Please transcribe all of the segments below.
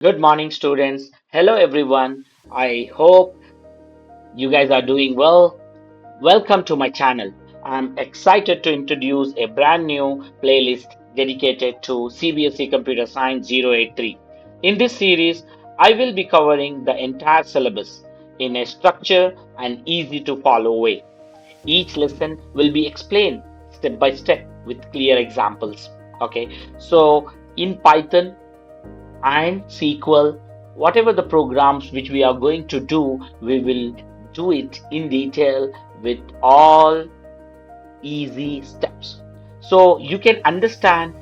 Good morning, students. Hello, everyone. I hope you guys are doing well. Welcome to my channel. I'm excited to introduce a brand new playlist dedicated to CBSE Computer Science 083. In this series, I will be covering the entire syllabus in a structured and easy to follow way. Each lesson will be explained step by step with clear examples. Okay, so in Python, and SQL, whatever the programs which we are going to do, we will do it in detail with all easy steps. So you can understand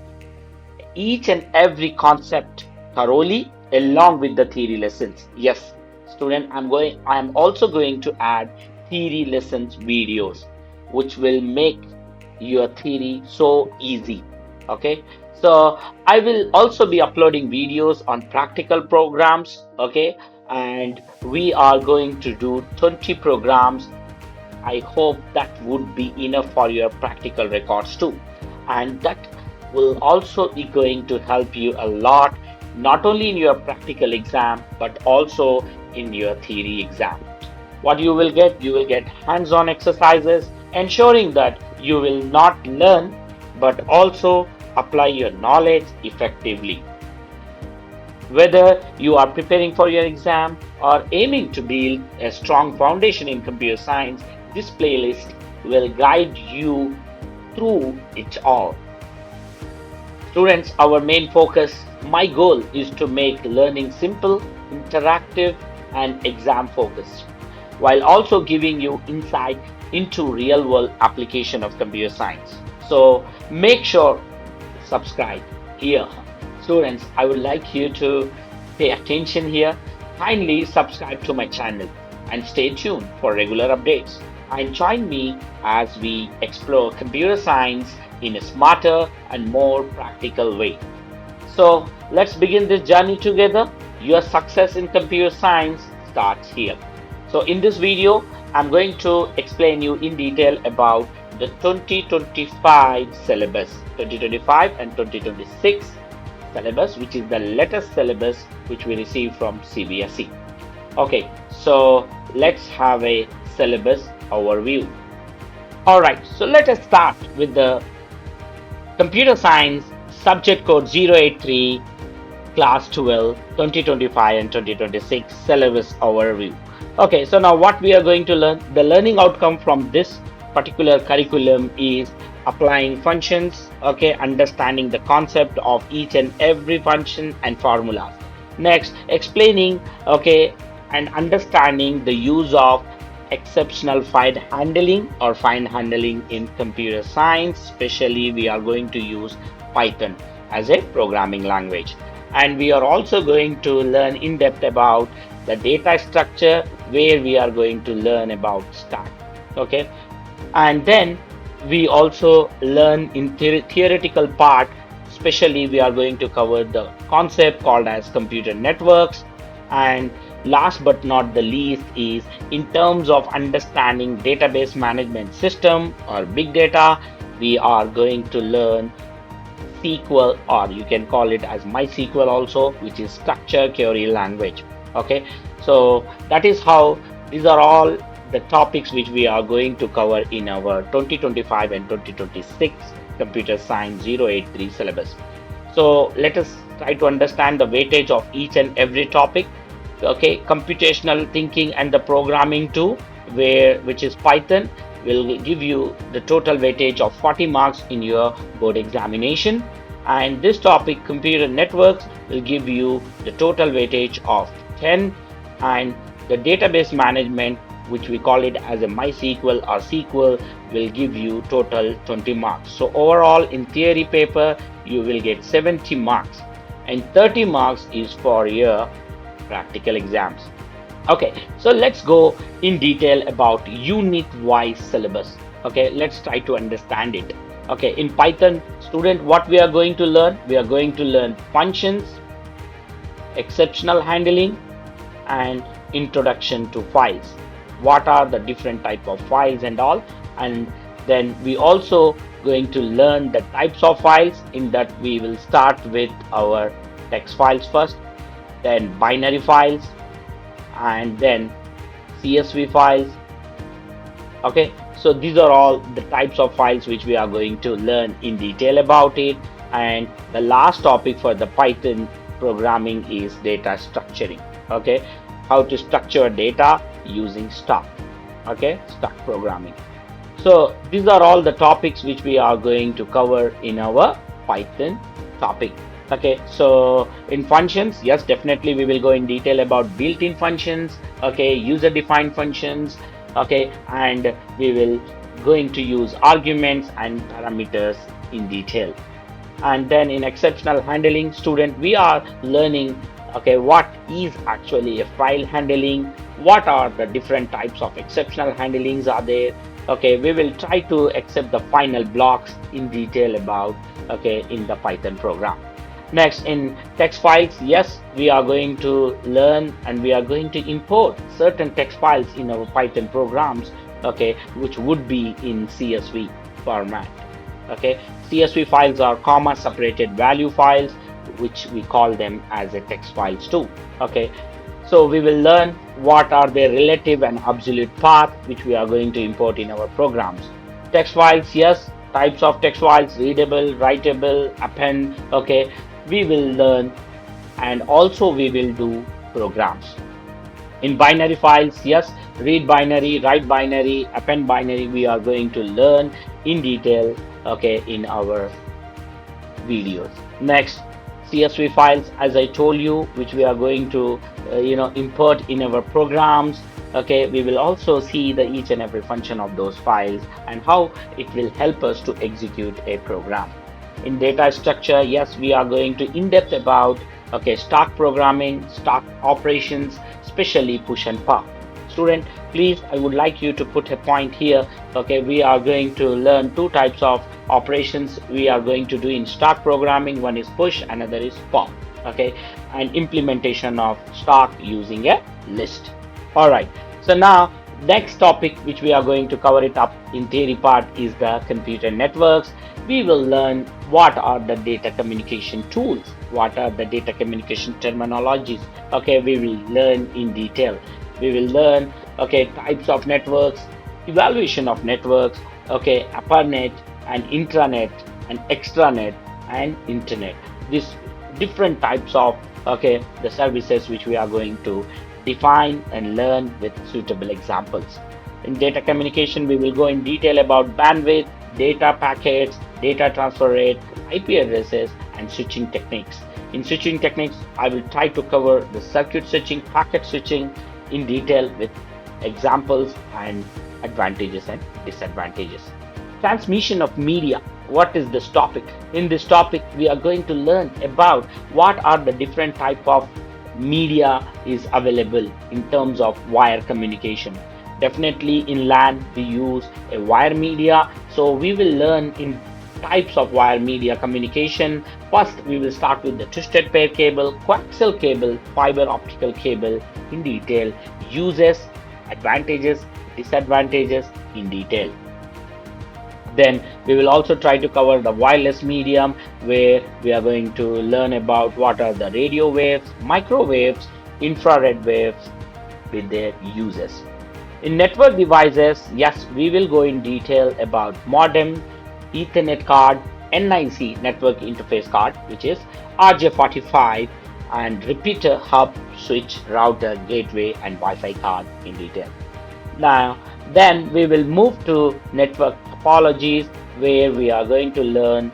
each and every concept thoroughly along with the theory lessons. Yes, student, I am also going to add theory lessons videos, which will make your theory so easy. Okay, so I will also be uploading videos on practical programs. Okay, and we are going to do 20 programs. I hope that would be enough for your practical records too. And that will also be going to help you a lot, not only in your practical exam, but also in your theory exam. What you will get hands-on exercises, ensuring that you will not learn, but also apply your knowledge effectively. Whether you are preparing for your exam or aiming to build a strong foundation in computer science, this playlist will guide you through it all. Students, our main focus, my goal is to make learning simple, interactive, and exam focused, while also giving you insight into real world application of computer science. So make sure subscribe here. Students, I would like you to pay attention here. Kindly subscribe to my channel and stay tuned for regular updates. And join me as we explore computer science in a smarter and more practical way. So let's begin this journey together. Your success in computer science starts here. So in this video, I'm going to explain you in detail about the 2025 syllabus, 2025 and 2026 syllabus, which is the latest syllabus which we received from CBSE. Okay, so let's have a syllabus overview. Alright, so let us start with the computer science subject code 083 class 12 2025 and 2026 syllabus overview. Okay, so now what we are going to learn, the learning outcome from this particular curriculum is applying functions, okay, understanding the concept of each and every function and formulas. Next, explaining, okay, and understanding the use of exceptional file handling or file handling in computer science. Especially we are going to use Python as a programming language, and we are also going to learn in depth about the data structure, where we are going to learn about stack. Okay, and then we also learn in theoretical part, especially we are going to cover the concept called as computer networks. And last but not the least is in terms of understanding database management system or big data, we are going to learn SQL, or you can call it as MySQL also, which is structured query language. Okay, so that is how these are all the topics which we are going to cover in our 2025 and 2026 computer science 083 syllabus. So let us try to understand the weightage of each and every topic. Okay, computational thinking and the programming too, which is Python, will give you the total weightage of 40 marks in your board examination. And this topic, computer networks, will give you the total weightage of 10. And the database management, which we call it as a MySQL or SQL, will give you total 20 marks. So overall in theory paper you will get 70 marks, and 30 marks is for your practical exams. Okay, so let's go in detail about unit wise syllabus. Okay, let's try to understand it. Okay, in Python, student, what we are going to learn, we are going to learn functions, exceptional handling, and introduction to files. What are the different type of files and all. And then we also going to learn the types of files. In that we will start with our text files first, then binary files, and then CSV files. Okay, so these are all the types of files which we are going to learn in detail about it. And the last topic for the Python programming is data structuring. Okay, how to structure data using stock. Okay, stock programming. So these are all the topics which we are going to cover in our Python topic. Okay, so in functions, yes, definitely we will go in detail about built-in functions, okay, user-defined functions, okay, and we will going to use arguments and parameters in detail. And then in exceptional handling, student, we are learning, okay, what is actually a file handling, what are the different types of exceptional handlings are there. Okay, we will try to accept the final blocks in detail about, okay, in the Python program. Next, in text files, yes, we are going to learn and we are going to import certain text files in our Python programs, okay, which would be in CSV format. Okay, CSV files are comma separated value files, which we call them as a text files too. Okay, so we will learn what are their relative and absolute path, which we are going to import in our programs. Text files, yes, types of text files: readable, writable, append. Okay, we will learn, and also we will do programs. In binary files, yes, read binary, write binary, append binary, we are going to learn in detail, okay, in our videos. Next, CSV files, as I told you, which we are going to import in our programs. Okay, we will also see the each and every function of those files and how it will help us to execute a program. In data structure, yes, we are going to in depth about, okay, stock programming, stock operations, especially push and pop. Student, please, I would like you to put a point here. Okay, we are going to learn two types of operations we are going to do in stock programming. One is push, another is pop. Okay, and implementation of stock using a list. All right, so now next topic which we are going to cover it up in theory part is the computer networks. We will learn what are the data communication tools, what are the data communication terminologies. Okay, we will learn in detail. We will learn, okay, types of networks, evaluation of networks, okay, ARPANET and intranet and extranet and internet. These different types of, okay, the services which we are going to define and learn with suitable examples. In data communication, we will go in detail about bandwidth, data packets, data transfer rate, IP addresses, and switching techniques. In switching techniques, I will try to cover the circuit switching, packet switching in detail with examples and advantages and disadvantages. Transmission of media. What is this topic? In this topic, we are going to learn about what are the different type of media is available in terms of wire communication. Definitely in LAN, we use a wire media. So we will learn in types of wire media communication. First, we will start with the twisted pair cable, coaxial cable, fiber optical cable in detail, uses, advantages, disadvantages in detail. Then we will also try to cover the wireless medium, where we are going to learn about what are the radio waves, microwaves, infrared waves with their uses. In network devices, yes, we will go in detail about modem, Ethernet card, NIC network interface card, which is RJ45, and repeater, hub, switch, router, gateway, and Wi-Fi card in detail. Now, then we will move to network topologies, where we are going to learn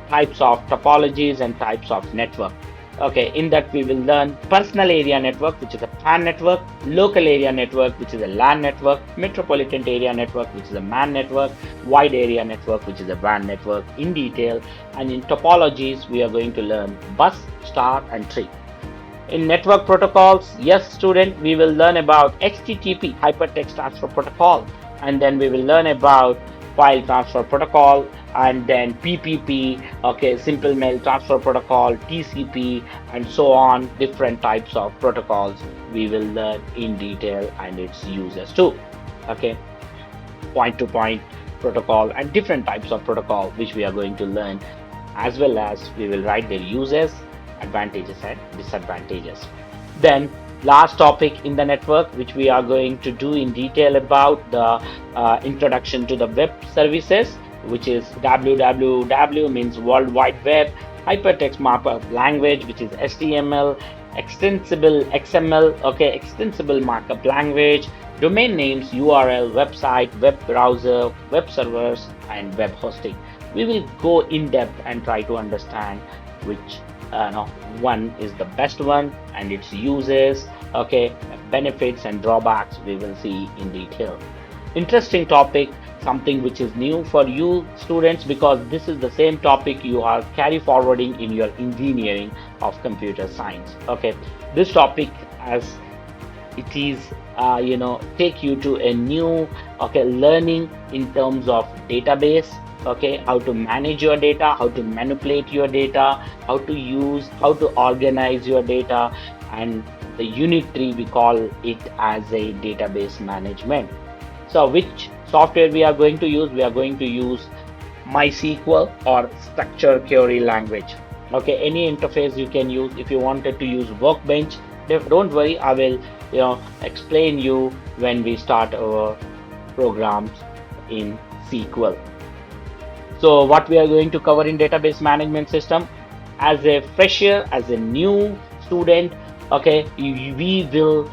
types of topologies and types of network. Okay, in that we will learn personal area network, which is a PAN network, local area network, which is a LAN network, metropolitan area network, which is a MAN network, wide area network, which is a WAN network in detail. And in topologies, we are going to learn bus, star, and tree. In network protocols, yes, student, we will learn about HTTP, hypertext transfer protocol, and then we will learn about file transfer protocol, and then PPP, okay, simple mail transfer protocol, TCP, and so on. Different types of protocols we will learn in detail and its uses too. Okay, point to point protocol and different types of protocol which we are going to learn, as well as we will write their uses, advantages and disadvantages. Then last topic in the network, which we are going to do in detail about the introduction to the web services, which is www means World Wide Web, hypertext markup language, which is HTML, extensible XML, okay, extensible markup language, domain names, URL, website, web browser, web servers, and web hosting. We will go in depth and try to understand which no, one is the best one and its uses, okay, benefits and drawbacks we will see in detail. Interesting topic, something which is new for you students, because this is the same topic you are carry forwarding in your engineering of computer science. Okay, this topic, as it is take you to a new, okay, learning in terms of database, okay, how to manage your data, how to manipulate your data, how to organize your data, and the unit 3 we call it as a database management. So which software we are going to use? We are going to use MySQL or structure query language. Okay, any interface you can use. If you wanted to use Workbench, don't worry, I will explain you when we start our programs in SQL. So what we are going to cover in database management system, as a fresher, as a new student, okay, we will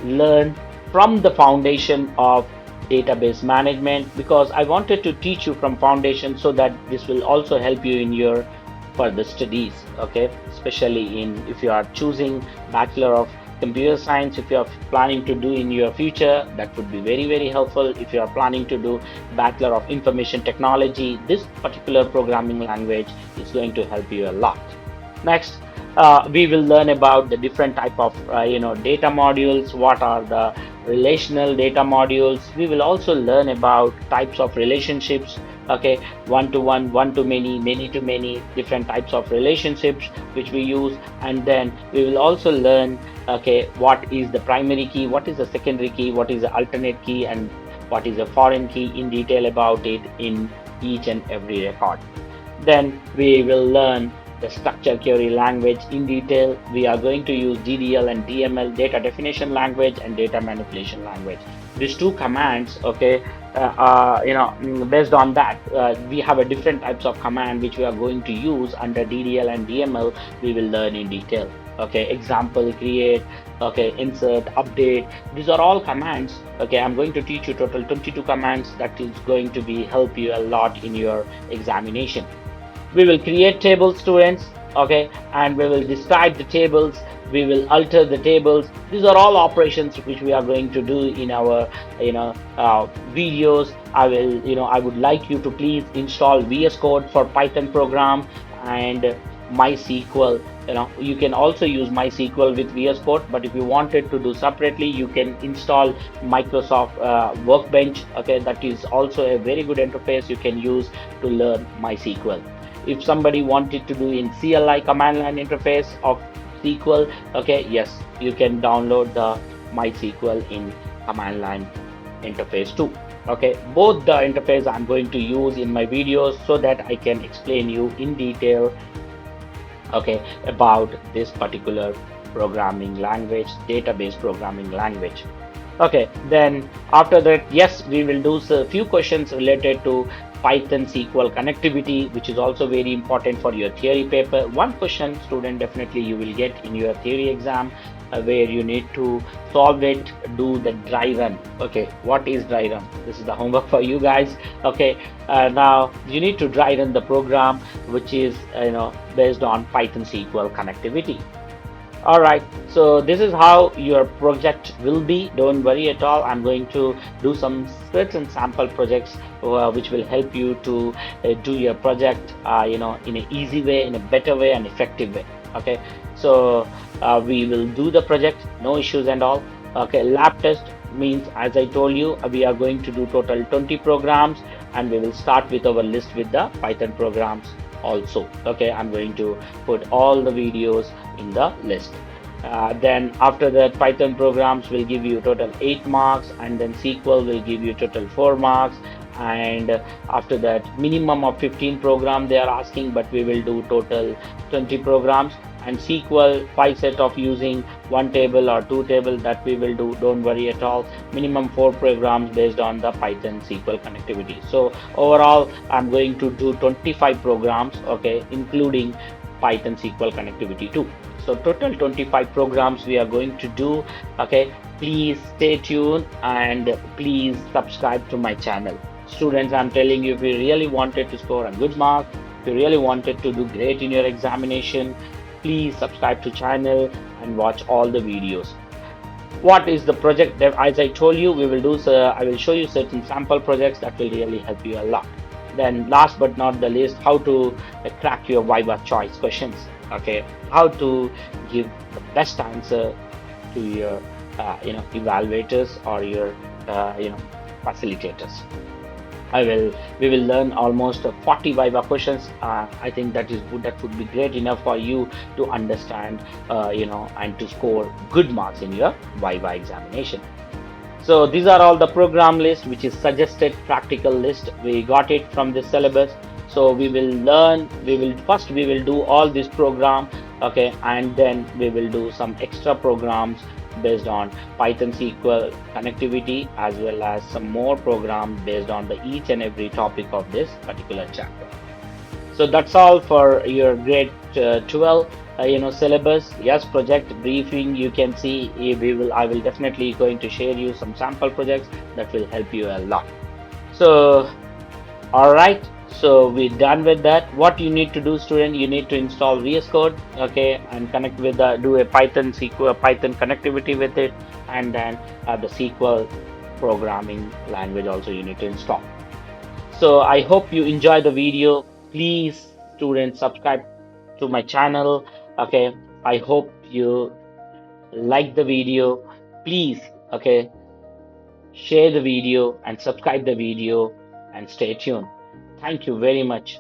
learn from the foundation of database management, because I wanted to teach you from foundation so that this will also help you in your further studies, okay, especially in if you are choosing Bachelor of Computer Science. If you are planning to do in your future, that would be very helpful. If you are planning to do Bachelor of Information Technology, this particular programming language is going to help you a lot. Next, we will learn about the different type of data modules. What are the relational data modules? We will also learn about types of relationships, okay, one to one, one to many, many to many, different types of relationships which we use. And then we will also learn, okay, what is the primary key, what is the secondary key, what is the alternate key, and what is a foreign key, in detail about it in each and every record. Then we will learn the structure query language in detail. We are going to use DDL and DML, data definition language and data manipulation language. These two commands, okay, based on that, we have a different types of command which we are going to use under DDL and DML. We will learn in detail. Okay, example, create, okay, insert, update. These are all commands. Okay, I'm going to teach you total 22 commands. That is going to be help you a lot in your examination. We will create tables, students, okay, and we will describe the tables, we will alter the tables. These are all operations which we are going to do in our videos. I would like you to please install VS Code for Python program and MySQL. You can also use MySQL with VS Code, but if you wanted to do separately, you can install Microsoft Workbench. Okay, that is also a very good interface you can use to learn MySQL. If somebody wanted to do in CLI, command line interface of SQL, okay, yes, you can download the MySQL in command line interface too. Okay, both the interface I'm going to use in my videos so that I can explain you in detail, okay, about this particular programming language, database programming language. Okay, then after that, yes, we will do a few questions related to Python SQL connectivity, which is also very important for your theory paper. One question, student, definitely you will get in your theory exam, where you need to solve it, do the dry run. Okay, what is dry run? This is the homework for you guys. Okay, now you need to dry run the program, which is based on Python SQL connectivity. All right, so this is how your project will be. Don't worry at all. I'm going to do some certain sample projects which will help you to do your project in an easy way, in a better way and effective way. Okay, so we will do the project, no issues and all. Okay, lab test means, as I told you, we are going to do total 20 programs, and we will start with our list with the Python programs also. Okay, I'm going to put all the videos in the list. Then after that, Python programs will give you total 8 marks, and then SQL will give you total 4 marks. And after that, minimum of 15 program they are asking, but we will do total 20 programs. and SQL, 5 set of using one table or two table that we will do. Don't worry at all. Minimum four programs based on the Python SQL connectivity. So overall, I'm going to do 25 programs, okay, including Python SQL connectivity too. So total 25 programs we are going to do. Okay, please stay tuned and please subscribe to my channel. Students, I'm telling you, if you really wanted to score a good mark, if you really wanted to do great in your examination, please subscribe to channel and watch all the videos. What is the project that, as I told you, we will do, so I will show you certain sample projects that will really help you a lot. Then last but not the least, how to crack your Viva choice questions. Okay, how to give the best answer to your evaluators or your facilitators. We will learn almost 40 Viva questions. I think that would be great enough for you to understand, and to score good marks in your Viva examination. So these are all the program list, which is suggested practical list. We got it from the syllabus. So we will do all this program, okay, and then we will do some extra programs based on Python SQL connectivity, as well as some more programs based on the each and every topic of this particular chapter. So that's all for your grade 12, syllabus. Yes, project briefing. You can see, I will definitely going to share you some sample projects that will help you a lot. So, all right. So we're done with that. What you need to do, student, you need to install VS Code, okay, and connect with do a Python SQL, Python connectivity with it, and then the SQL programming language also you need to install. So I hope you enjoy the video. Please, students, subscribe to my channel. Okay. I hope you like the video. Please, okay, share the video and subscribe the video and stay tuned. Thank you very much.